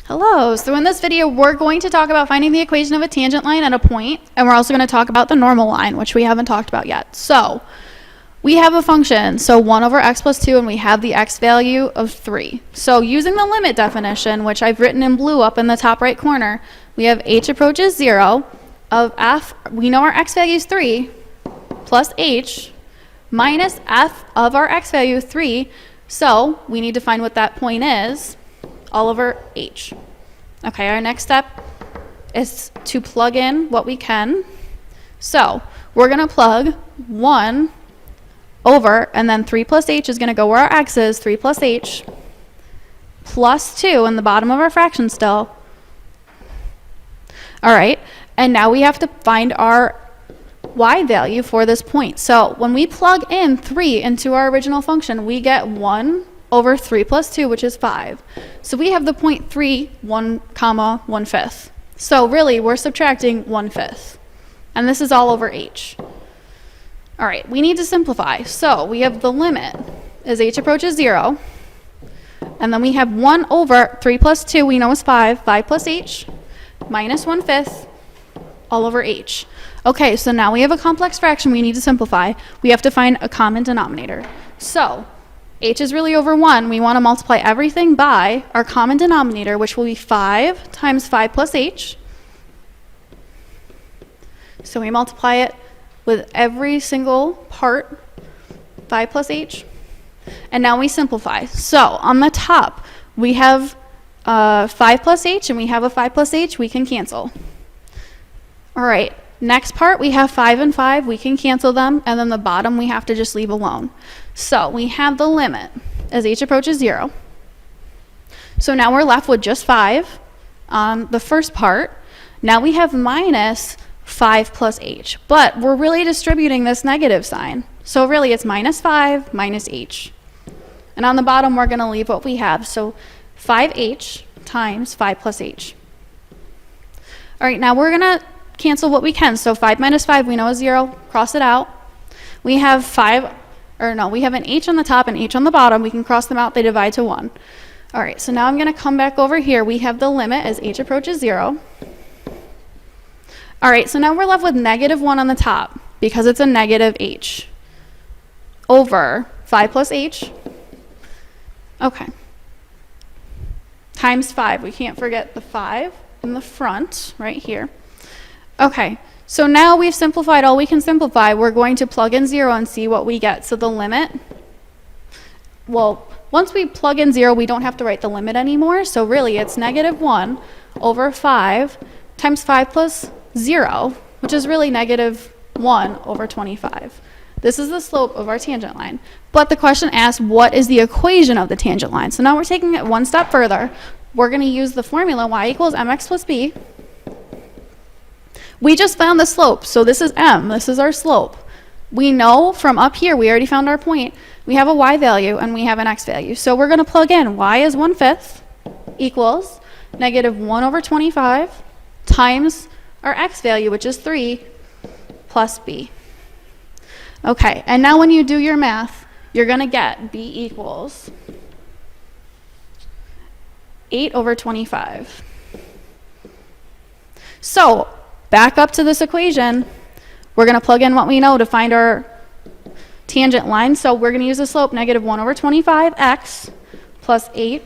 Hello, so in this video we're going to talk about finding the equation of a tangent line at a point, and we're also going to talk about the normal line, which we haven't talked about yet. So we have a function, so 1 over x plus 2, and we have the x value of 3. So using the limit definition, which I've written in blue up in the top right corner, we have h approaches 0 of f, we know our x value is 3, plus h minus f of our x value 3, so we need to find what that point is, all over h. Okay, our next step is to plug in what we can. So we're going to plug 1 over, and then 3 plus h is going to go where our x is, 3 plus h, plus 2 in the bottom of our fraction still. All right, and now we have to find our y value for this point. So when we plug in 3 into our original function, we get 1 over 3 plus 2, which is 5. So we have the point 3, 1 comma 1/5. So really, we're subtracting 1/5. And this is all over h. All right, we need to simplify. So we have the limit as h approaches 0. And then we have 1 over 3 plus 2, we know is 5. 5 plus h minus 1/5 all over h. Okay, so now we have a complex fraction we need to simplify. We have to find a common denominator. So h is really over 1. We want to multiply everything by our common denominator, which will be 5 times 5 plus h. So we multiply it with every single part, 5 plus h. And now we simplify. So on the top, we have 5 plus h, and we have a 5 plus h. We can cancel. All right. Next part, we have 5 and 5, we can cancel them, and then the bottom we have to just leave alone. So we have the limit as h approaches 0. So now we're left with just 5 on the first part. Now we have minus 5 plus h, but we're really distributing this negative sign. So really it's minus 5 minus h. And on the bottom we're going to leave what we have. So 5h times 5 plus h. All right, now we're going to cancel what we can. So 5 minus 5 we know is 0. Cross it out. We have we have an h on the top and h on the bottom. We can cross them out. They divide to 1. All right, so now I'm going to come back over here. We have the limit as h approaches 0. All right, so now we're left with negative 1 on the top because it's a negative h over 5 plus h. Okay. Times 5. We can't forget the 5 in the front right here. Okay, so now we've simplified all we can simplify. We're going to plug in 0 and see what we get. So the limit, well, once we plug in 0, we don't have to write the limit anymore. So really, it's negative 1 over 5 times 5 plus 0, which is really negative 1 over 25. This is the slope of our tangent line. But the question asks, what is the equation of the tangent line? So now we're taking it one step further. We're going to use the formula y equals mx plus b. We just found the slope, so this is m, this is our slope. We know from up here, we already found our point, we have a y value and we have an x value. So we're going to plug in y is 1/5 equals negative 1 over 25 times our x value, which is 3, plus b. Okay, and now when you do your math, you're going to get b equals 8 over 25. So back up to this equation, we're going to plug in what we know to find our tangent line. So we're going to use the slope negative 1 over 25x plus 8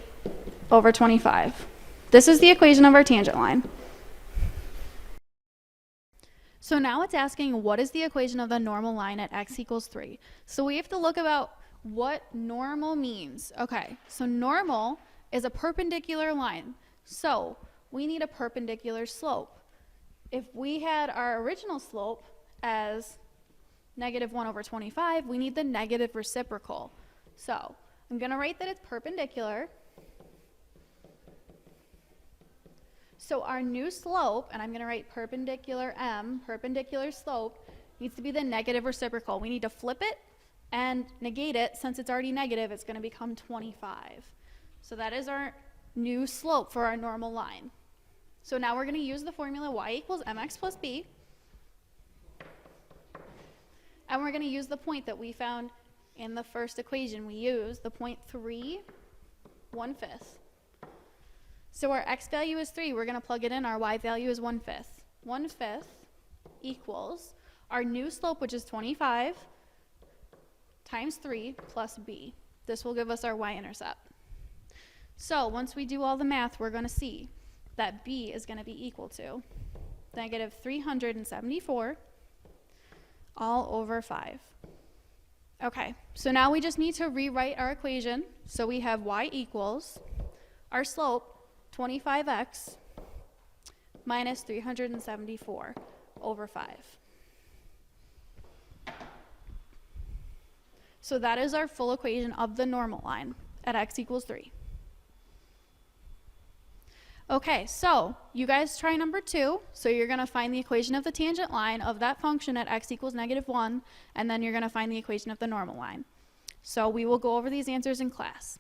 over 25. This is the equation of our tangent line. So now it's asking, what is the equation of the normal line at x equals 3? So we have to look about what normal means. Okay, so normal is a perpendicular line. So we need a perpendicular slope. If we had our original slope as negative 1 over 25, we need the negative reciprocal. So I'm going to write that it's perpendicular. So our new slope, and I'm going to write perpendicular m, perpendicular slope, needs to be the negative reciprocal. We need to flip it and negate it. Since it's already negative, it's going to become 25. So that is our new slope for our normal line. So now we're going to use the formula y equals mx plus b. And we're going to use the point that we found in the first equation. We used the point 3, 1/5. So our x value is 3. We're going to plug it in. Our y value is 1/5. 1/5 equals our new slope, which is 25, times 3 plus b. This will give us our y-intercept. So once we do all the math, we're going to see that b is going to be equal to negative 374 all over 5. Okay, so now we just need to rewrite our equation. So we have y equals our slope, 25x, minus 374 over 5. So that is our full equation of the normal line at x equals 3. Okay, so you guys try number 2. So you're going to find the equation of the tangent line of that function at x equals -1, and then you're going to find the equation of the normal line. So we will go over these answers in class.